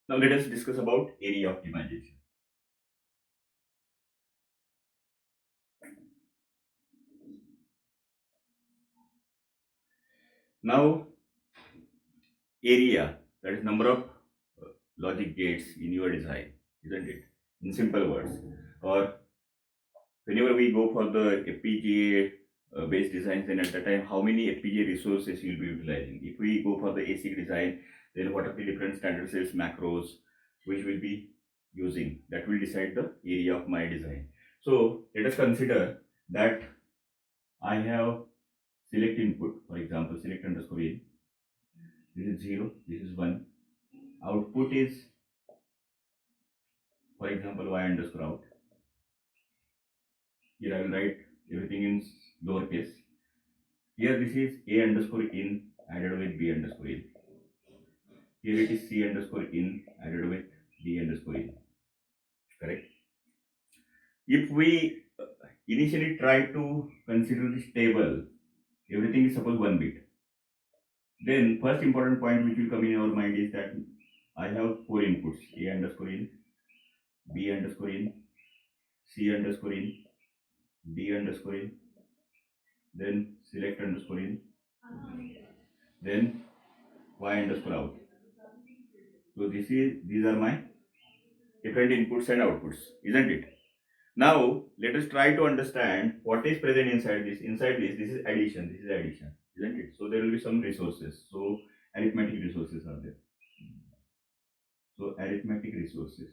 Now let us discuss about area optimization. Now area, that is number of logic gates in your design, isn't it? In simple words, or whenever we go for the FPGA based designs, then at the time how many FPGA resources you'll be utilizing. If we go for the ASIC design, then what are the different standard cells macros which will be using, that will decide the area of my design. So let us consider that I have select input, for example select underscore in, this is 0, this is 1, output is for example y underscore out. Here I will write everything in lowercase. Here this is a underscore in added with b underscore in. Here it is c underscore in added with d underscore in. Correct? If we initially try to consider this table, everything is suppose 1 bit. Then first important point which will come in our mind is that I have 4 inputs, a underscore in, b underscore in, c underscore in, d underscore in, then select underscore in, then y underscore out. So these are my different inputs and outputs, isn't it? Now let us try to understand what is present inside this. Inside this is addition. This is addition, isn't it? So there will be some resources. So arithmetic resources are there. So arithmetic resources.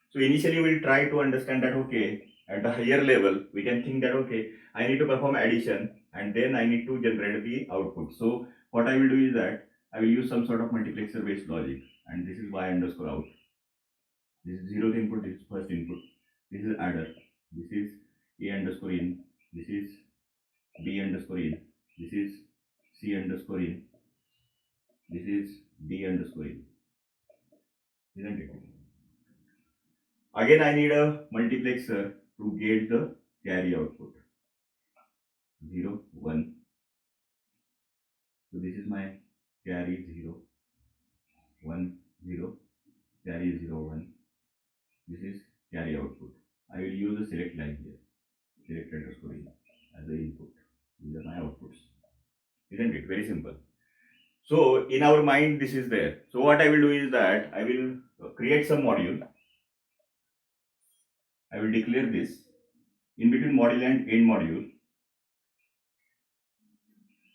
So initially we'll try to understand that okay, at the higher level we can think that okay, I need to perform addition and then I need to generate the output. So what I will do is that I will use some sort of multiplexer based logic, and this is y underscore out. This is zeroth input, this is first input. This is adder. This is a underscore in. This is b underscore in. This is c underscore in. This is d underscore in. Isn't it? Again, I need a multiplexer to get the carry output. 0, 1. So this is my carry 0, 1, 0. Carry 0, 1. This is carry output. I will use a select line here. Select underscore in as the input. These are my outputs. Isn't it? Very simple. So in our mind, this is there. So what I will do is that I will create some module. I will declare this in between module and end module.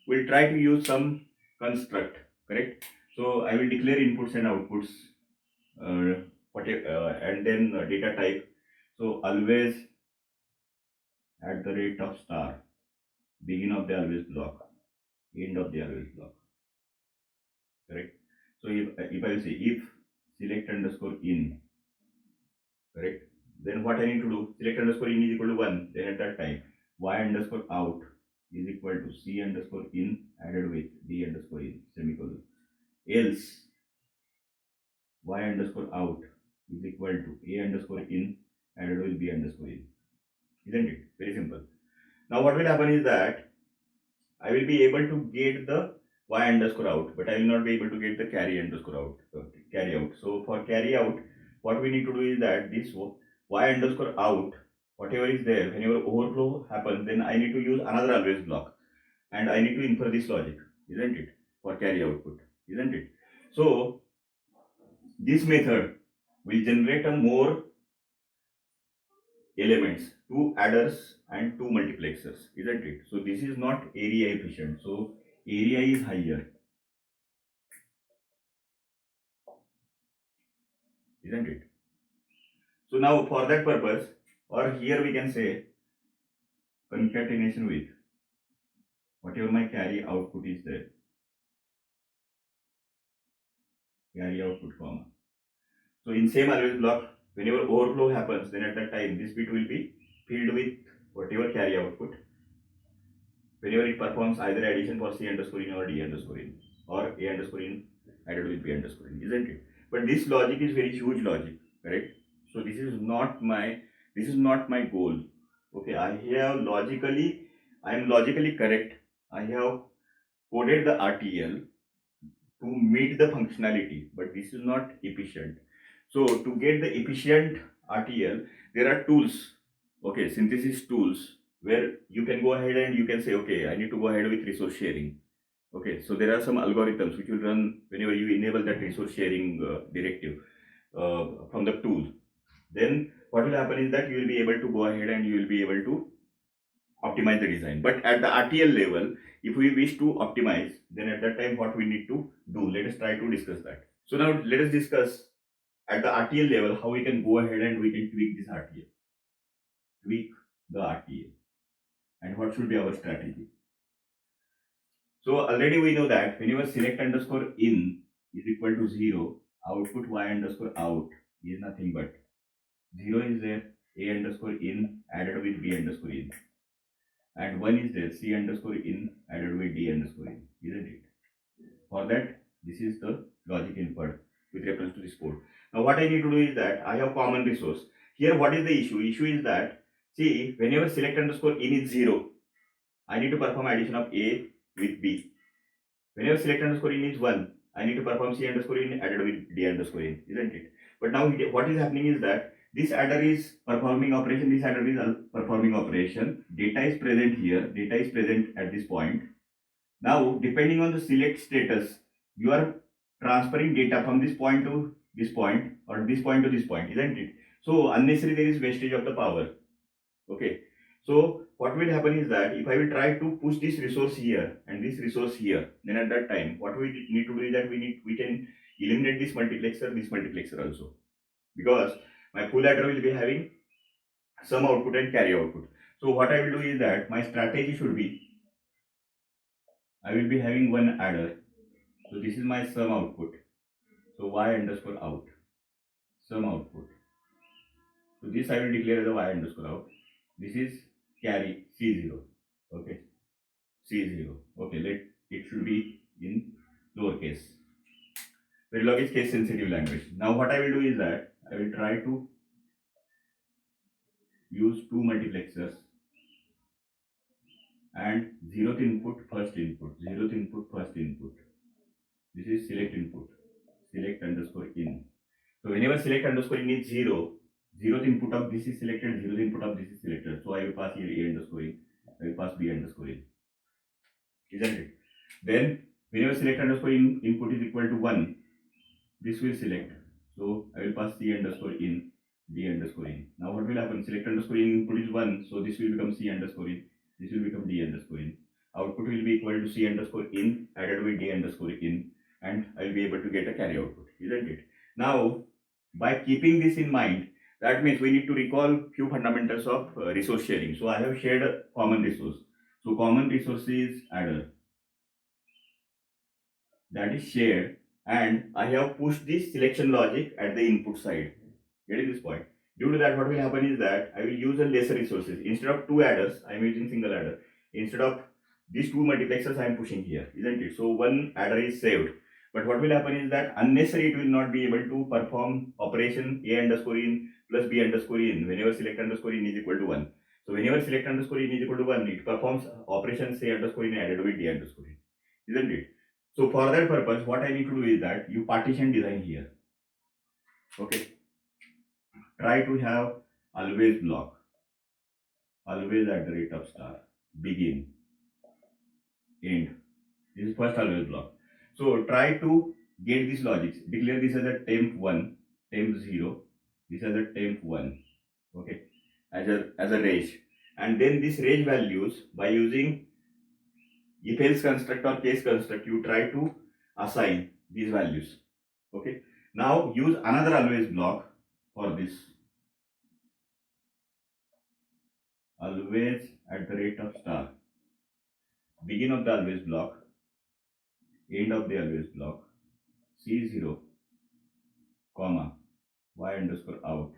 We'll try to use some construct, correct? So I will declare inputs and outputs, and then data type. So always at the rate of star, begin of the always block, end of the always block, correct? So if I will say if select underscore in, correct, then what I need to do, select underscore in is equal to 1, then at that time y underscore out is equal to c underscore in added with d underscore in semicolon, else y underscore out is equal to a underscore in added with b underscore in, isn't it? Very simple. Now what will happen is that I will be able to get the y underscore out, but I will not be able to get the carry underscore out, carry out. So for carry out, what we need to do is that this y underscore out, whatever is there, whenever overflow happens, then I need to use another always block, and I need to infer this logic, isn't it? For carry output, isn't it? So this method will generate a more elements, two adders and two multiplexers, isn't it? So this is not area efficient. So area is higher, isn't it? So now for that purpose, or here we can say concatenation with whatever my carry output is there, carry output comma. So in same always block, whenever overflow happens, then at that time this bit will be filled with whatever carry output. Whenever it performs either addition for c underscore in or d underscore in, or a underscore in added with b underscore in, isn't it? But this logic is very huge logic, correct? So this is not my goal. Okay, I am logically correct. I have coded the RTL, to meet the functionality, but this is not efficient. So to get the efficient RTL, there are tools, okay, synthesis tools, where you can go ahead and you can say, okay, I need to go ahead with resource sharing. Okay, so there are some algorithms which will run whenever you enable that resource sharing directive from the tool. Then what will happen is that you will be able to go ahead and you will be able to optimize the design. But at the RTL level, if we wish to optimize, then at that time what we need to do, let us try to discuss that. So now let us discuss at the RTL level how we can go ahead and we can tweak this RTL, tweak the RTL, and what should be our strategy. So already we know that whenever select underscore in is equal to 0, output y underscore out is nothing but 0 is there, a underscore in added with b underscore in, and 1 is there, c underscore in added with d underscore in, isn't it? For that, this is the logic input with reference to this code. Now what I need to do is that I have common resource. Here what is the issue? Issue is that, see, whenever select underscore in is 0, I need to perform addition of a with b. Whenever select underscore in is 1, I need to perform c underscore in added with d underscore in, isn't it? But now what is happening is that this adder is performing operation, this adder is performing operation, data is present here, data is present at this point. Now, depending on the select status, you are transferring data from this point to this point or this point to this point, isn't it? So, unnecessary there is wastage of the power. Okay. So, what will happen is that if I will try to push this resource here and this resource here, then at that time, what we need to do is that we can eliminate this multiplexer also, because my full adder will be having some output and carry output. So, what I will do is that my strategy should be, I will be having one adder. So this is my sum output. So y underscore out, sum output. So this I will declare as a y underscore out. This is carry C0. Okay, C0. Okay, let it should be in lowercase. Verilog is case sensitive language. Now what I will do is that I will try to use two multiplexers and zeroth input, first input, zeroth input, first input. This is select input, select underscore in. So whenever select underscore in is 0, zeroth input of this is selected, zeroth input of this is selected. So I will pass here a underscore in, I will pass b underscore in, isn't it? Then whenever select underscore in input is equal to 1, this will select. So I will pass c underscore in, d underscore in. Now what will happen? Select underscore in input is 1, so this will become c underscore in, this will become d underscore in. Output will be equal to c underscore in added with d underscore in, and I will be able to get a carry output, isn't it? Now, by keeping this in mind, that means we need to recall few fundamentals of resource sharing. So I have shared a common resource. So common resource is adder, that is shared, and I have pushed this selection logic at the input side. Getting this point? Due to that, what will happen is that I will use a lesser resources. Instead of two adders, I am using single adder. Instead of these two multiplexers, I am pushing here, isn't it? So one adder is saved. But what will happen is that unnecessary, it will not be able to perform operation a underscore in plus b underscore in whenever select underscore in is equal to 1. So whenever select underscore in is equal to 1, it performs operation say underscore in added with d underscore in, isn't it? So for that purpose, what I need to do is that you partition design here. Okay. Try to have always block, always at the rate of star, begin, end. This is first always block. So try to get this logic. Declare this as a temp1, temp0, this as a temp1. Okay, as a range. And then this range values, by using if else construct or case construct, you try to assign these values. Okay. Now use another always block for this. Always at the rate of star, begin of the always block, end of the always block, C0, comma, y underscore out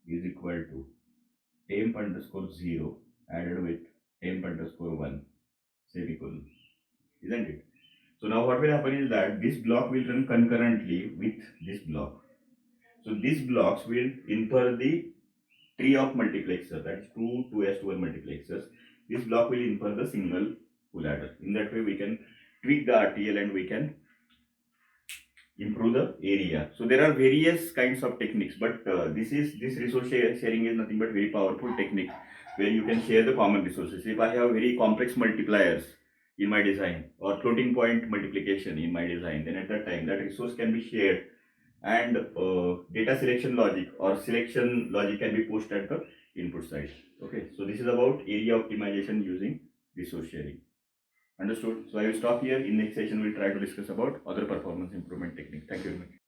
is equal to temp underscore 0 added with temp underscore 1, semicolon, isn't it? So now what will happen is that this block will run concurrently with this block. So these blocks will infer the tree of multiplexer, that is 2s to 1 multiplexers. This block will infer the single full adder. In that way we can tweak the RTL and we can improve the area. So there are various kinds of techniques, but this resource sharing is nothing but very powerful technique where you can share the common resources. If I have very complex multipliers in my design or floating point multiplication in my design, then at that time that resource can be shared, and data selection logic or selection logic can be pushed at the input side. Okay, so this is about area optimization using resource sharing. Understood? So I will stop here. In next session, we'll try to discuss about other performance improvement technique. Thank you very much.